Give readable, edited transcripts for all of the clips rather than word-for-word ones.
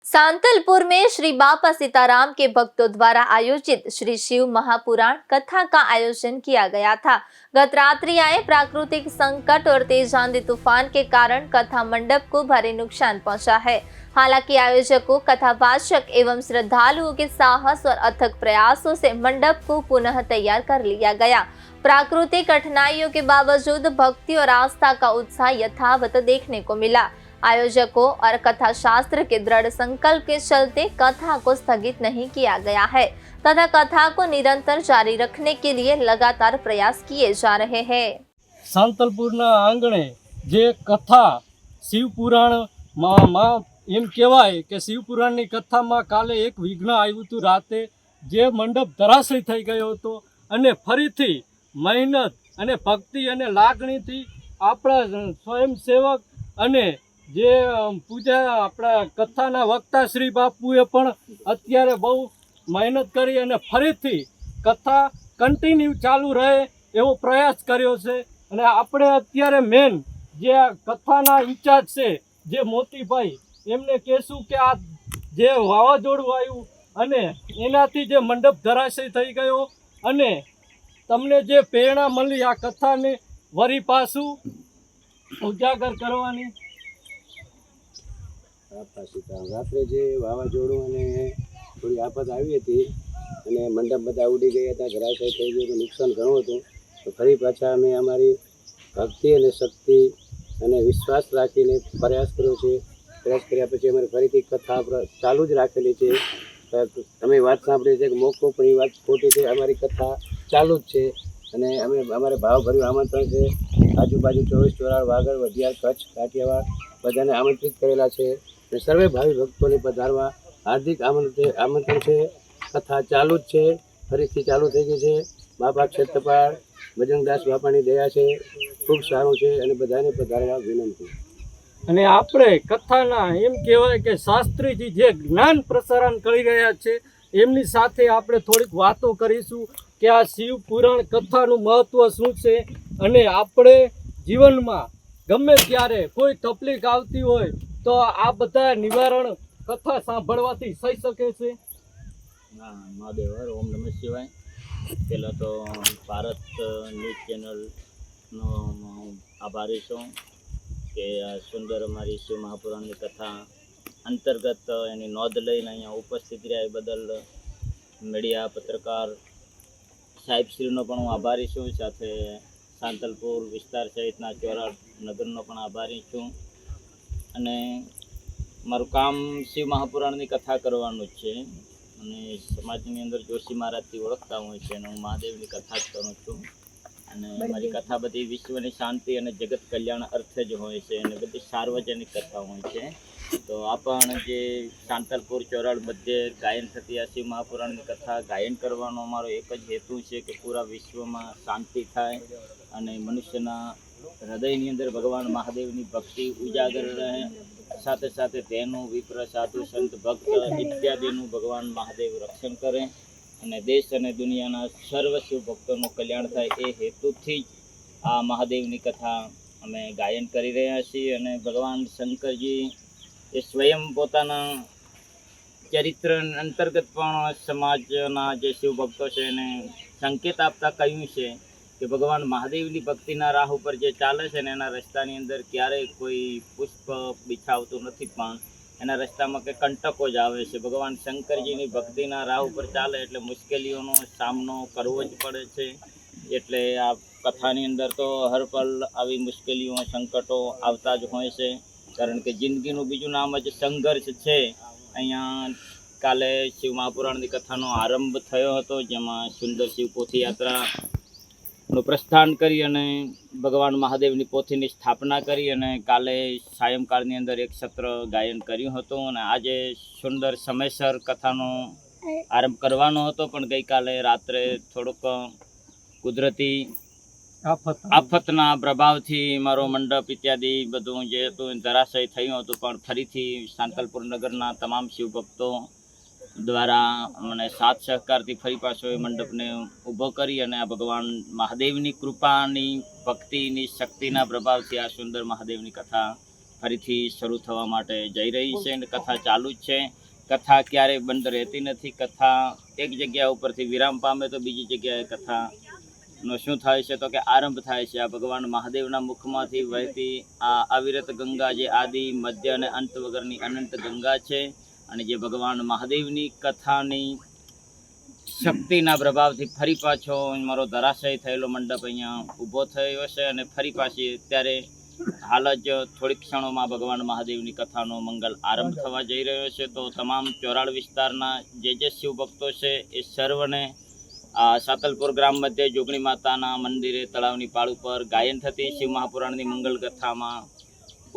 सांतलपुर में श्री बापा सीताराम के भक्तों द्वारा आयोजित श्री शिव महापुराण कथा का आयोजन किया गया था। गत रात्रि आए प्राकृतिक संकट और तेज आंधी तूफान के कारण कथा मंडप को भारी नुकसान पहुंचा है। हालांकि आयोजकों, कथावाचक एवं श्रद्धालुओं के साहस और अथक प्रयासों से मंडप को पुनः तैयार कर लिया गया। प्राकृतिक कठिनाइयों के बावजूद भक्ति और आस्था का उत्साह यथावत देखने को मिला। आयोजकों और कथा शास्त्र के दृढ़ संकल्प के चलते कथा को स्थगित नहीं किया गया है तथा कथा को निरंतर जारी रखने के लिए लगातार प्रयास किए जा रहे हैं। सांतलपुरना आंगणे जे कथा शिवपुराण માં એમ કહેવાય કે શિવપુરાણની કથામાં કાલે એક વિઘ્ન આવ્યું હતું રાતે, જે મંડપ ધરાશય થઈ ગયો હતો અને ફરીથી મહેનત અને ભક્તિ અને લાગણીથી આપણા સ્વયંસેવક અને જે પૂજા આપણા કથાના વક્તા શ્રી બાપુએ પણ અત્યારે બહુ મહેનત કરી અને ફરીથી કથા કન્ટિન્યુ ચાલુ રહે એવો પ્રયાસ કર્યો છે। અને આપણે અત્યારે મેન જે આ કથાના ઇન્ચાર્જ છે જે મોતીભાઈ, એમને કહેશું કે આ જે વાવાઝોડું આવ્યું અને એનાથી જે મંડપ ધરાશય થઈ ગયો અને તમને જે પ્રેરણા મળી આ કથાને વરી પાછું ઉજાગર કરવાની। રાત્રે જે વાવાઝોડું અને થોડી આફત આવી હતી અને મંડપ બધા ઉડી ગયા હતા, ધરાશય થઈ ગયું હતું, નુકસાન ઘણું હતું। તો ફરી પાછા અમે અમારી ભક્તિ અને શક્તિ અને વિશ્વાસ રાખીને પ્રયાસ કર્યો છે। પ્રયાસ કર્યા પછી અમારે ફરીથી કથા ચાલુ જ રાખેલી છે। તમે વાત સાંભળી છે કે મોકો પણ એ વાત ખોટી છે, અમારી કથા ચાલુ જ છે અને અમે અમારે ભાવભર્યું આમંત્રણ છે। આજુબાજુ 24 ચોરાડ વાગડ વઢિયાર કચ્છ કાઠિયાવાડ બધાને આમંત્રિત કરેલા છે અને સર્વે ભાવિ ભક્તોને પધારવા હાર્દિક આમંત્રણ છે। કથા ચાલુ જ છે, ફરીથી ચાલુ થઈ ગઈ છે। બાપા ક્ષેત્રપાળ બજરંગદાસ બાપાની દયા છે, ખૂબ સારું છે અને બધાને પધારવા વિનંતી। અને આપણે કથાના એમ કહેવાય કે શાસ્ત્રીજી જે જ્ઞાન પ્રસારણ કરી રહ્યા છે એમની સાથે આપણે થોડીક વાતો કરીશું કે આ શિવ પુરાણ કથાનું મહત્ત્વ શું છે અને આપણે જીવનમાં ગમે ત્યારે કોઈ તકલીફ આવતી હોય તો આ બધા નિવારણ કથા સાંભળવાથી થઈ શકે છે। મહાદેવ હર, ઓમ નમઃ શિવાય। પહેલાં તો ભારત ન્યૂઝ ચેનલનો આભારી છું કે આ સુંદર અમારી શિવ મહાપુરાણની કથા અંતર્ગત એની નોંધ લઈને અહીંયા ઉપસ્થિત રહ્યા એ બદલ મીડિયા પત્રકાર સાહેબશ્રીનો પણ હું આભારી છું, સાથે સાંતલપુર વિસ્તાર સહિતના ચોરાડ નગરનો પણ આભારી છું। અને મારું કામ શિવ મહાપુરાણની કથા કરવાનું જ છે અને સમાજની અંદર જોશી મહારાજથી ઓળખતા હોય છે અને હું મહાદેવની કથા જ કરું છું અને મારી કથા બધી વિશ્વની શાંતિ અને જગત કલ્યાણ અર્થે જ હોય છે અને બધી સાર્વજનિક કથા હોય છે। તો આ પણ જે સાંતલપુર ચોરાડ મધ્યે ગાયન થતી આ શિવ મહાપુરાણની કથા ગાયન કરવાનો અમારો એક જ હેતુ છે કે પૂરા વિશ્વમાં શાંતિ થાય અને મનુષ્યના હૃદયની અંદર ભગવાન મહાદેવની ભક્તિ ઉજાગર રહે, સાથે સાથે તેનું વિપ્ર સાધુ સંત ભક્ત ઇત્યાદિનું ભગવાન મહાદેવ રક્ષણ કરે અને દેશ અને દુનિયાના સર્વ શિવ ભક્તોનું કલ્યાણ થાય એ હેતુથી જ આ મહાદેવની કથા અમે ગાયન કરી રહ્યા છીએ। અને ભગવાન શંકરજી એ સ્વયં પોતાના ચરિત્ર અંતર્ગત પણ સમાજના જે શિવ ભક્તો છે એને સંકેત આપતા કહ્યું છે કે ભગવાન મહાદેવની ભક્તિના રાહ ઉપર જે ચાલે છે ને એના રસ્તાની અંદર ક્યારેય કોઈ પુષ્પ બિછાવતું નથી, પણ એના રસ્તામાં કંઈ કંટકો જ આવે છે। ભગવાન શંકરજીની ભક્તિના રાહ ઉપર ચાલે એટલે મુશ્કેલીઓનો સામનો કરવો જ પડે છે। એટલે આ કથાની અંદર તો હર પલ આવી મુશ્કેલીઓ સંકટો આવતા જ હોય છે, કારણ કે જિંદગીનું બીજું નામ જ સંઘર્ષ છે। અહીંયા કાલે શિવ મહાપુરાણની કથાનો આરંભ થયો હતો, જેમાં સુંદર શિવ પોથી યાત્રાનું પ્રસ્થાન કરી અને ભગવાન મહાદેવની પોથીની સ્થાપના કરી અને કાલે સાયંકાળની અંદર એક સત્ર ગાયન કર્યું હતું અને આજે સુંદર સમયસર કથાનો આરંભ કરવાનો હતો, પણ ગઈકાલે રાત્રે થોડુંક કુદરતી આફતના પ્રભાવથી મારો મંડપ ઇત્યાદિ બધું જે હતું ધરાશય થયું હતું, પણ ફરીથી સાંતલપુર નગરના તમામ શિવભક્તો દ્વારા મને સાથ સહકારથી ફરી પાછો એ મંડપને ઊભો કરી અને આ ભગવાન મહાદેવની કૃપાની ભક્તિની શક્તિના પ્રભાવથી આ સુંદર મહાદેવની કથા ફરીથી શરૂ થવા માટે જઈ રહી છે અને કથા ચાલુ જ છે. કથા ક્યારેય બંધ રહેતી નથી. કથા એક જગ્યા ઉપરથી વિરામ પામે તો બીજી જગ્યાએ કથાનો શું થાય છે તો કે આરંભ થાય છે. આ ભગવાન મહાદેવના મુખમાંથી વહેતી આ અવિરત ગંગા જે આદિ મધ્ય અને અંત વગરની અનંત ગંગા છે અને જે ભગવાન મહાદેવની કથાની શક્તિના પ્રભાવથી ફરી પાછો મારો ધરાશય થયેલો મંડપ અહીંયા ઊભો થયો છે અને ફરી પાછી અત્યારે હાલ જ થોડીક ક્ષણોમાં ભગવાન મહાદેવની કથાનો મંગલ આરંભ થવા જઈ રહ્યો છે. તો તમામ ચોરાળ વિસ્તારના જે શિવ ભક્તો છે એ સર્વને સાતલપુર ગ્રામ મધ્યે જોગણી માતાના મંદિરે તળાવની પાળ ઉપર ગાયન થતી શિવ મહાપુરાણની મંગલ કથામાં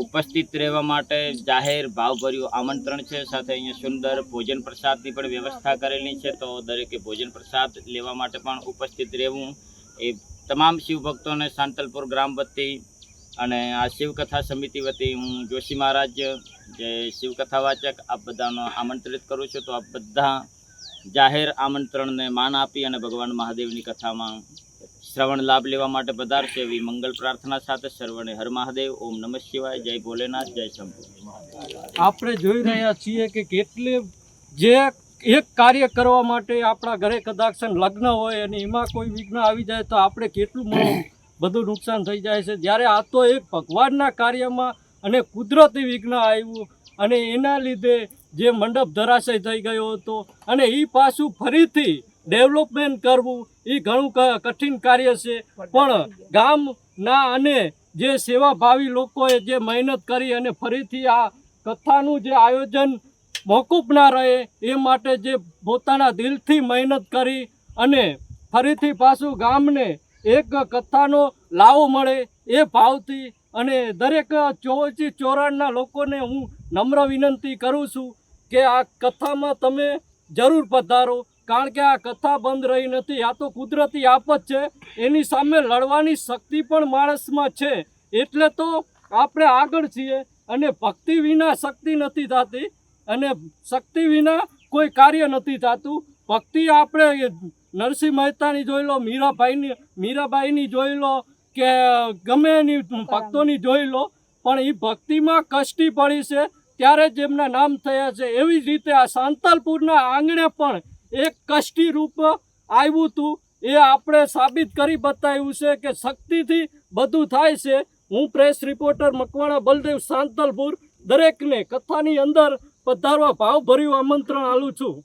ઉપસ્થિત રહેવા માટે જાહેર ભાવભર્યું આમંત્રણ છે. સાથે અહીંયા સુંદર ભોજન પ્રસાદની પણ વ્યવસ્થા કરેલી છે. તો દરેકે ભોજન પ્રસાદ લેવા માટે પણ ઉપસ્થિત રહેવું એ તમામ શિવ ભક્તોને સાંતલપુર ગ્રામ વતી અને આ શિવકથા સમિતિ વતી હું જોશી મહારાજ જે શિવકથા વાચક આપ બધાનો આમંત્રિત કરું છું. તો આપ બધા જાહેર આમંત્રણને માન આપી અને ભગવાન મહાદેવની કથામાં શ્રવણ લાભ લેવા માટે પધારશે એવી મંગલ પ્રાર્થના સાથે સર્વને હર મહાદેવ. ઓમ નમઃ શિવાય. જય ભોલેનાથ. જય શંભુ. આપણે જોઈ રહ્યા છીએ કે કેટલી જે એક કાર્ય કરવા માટે આપણા ઘરે કદાચ લગ્ન હોય અને એમાં કોઈ વિઘ્ન આવી જાય તો આપણે કેટલું બધું નુકસાન થઈ જાય છે. જ્યારે આ તો એક ભગવાનના કાર્યમાં અને કુદરતી વિઘ્ન આવ્યું અને એના લીધે જે મંડપ ધરાશય થઈ ગયો હતો અને એ પાછું ફરીથી ડેવલપમેન્ટ કરવું એ ઘણું કઠિન કાર્ય છે. પણ ગામના અને જે સેવાભાવી લોકોએ જે મહેનત કરી અને ફરીથી આ કથાનું જે આયોજન મોકૂફ ના રહે એ માટે જે પોતાના દિલથી મહેનત કરી અને ફરીથી પાછું ગામને એક કથાનો લાવો મળે એ ભાવથી અને દરેક ચોરાણના લોકોને હું નમ્ર વિનંતી કરું છું કે આ કથામાં તમે જરૂર પધારો. કારણ કે આ કથા બંધ રહી નથી. આ તો કુદરતી આફત છે. એની સામે લડવાની શક્તિ પણ માણસમાં છે. એટલે તો આપણે આગળ છીએ અને ભક્તિ વિના શક્તિ નથી થતી અને શક્તિ વિના કોઈ કાર્ય નથી થતું. ભક્તિ આપણે નરસિંહ મહેતાની જોઈ લો, મીરાબાઈની જોઈ લો કે ગમે એની ભક્તોની જોઈ લો, પણ એ ભક્તિમાં કષ્ટી પડી છે ત્યારે જ એમના નામ થયા છે. એવી જ રીતે આ સાંતલપુરના આંગણે પણ એક કષ્ટી રૂપ આવ્યું હતું. એ આપણે સાબિત કરી બતાવ્યું છે કે શક્તિથી બધું થાય છે. હું પ્રેસ રિપોર્ટર મકવાણા બલદેવ, સાંતલપુર, દરેકને કથાની અંદર પધારવા ભાવભર્યું આમંત્રણ આલું છું.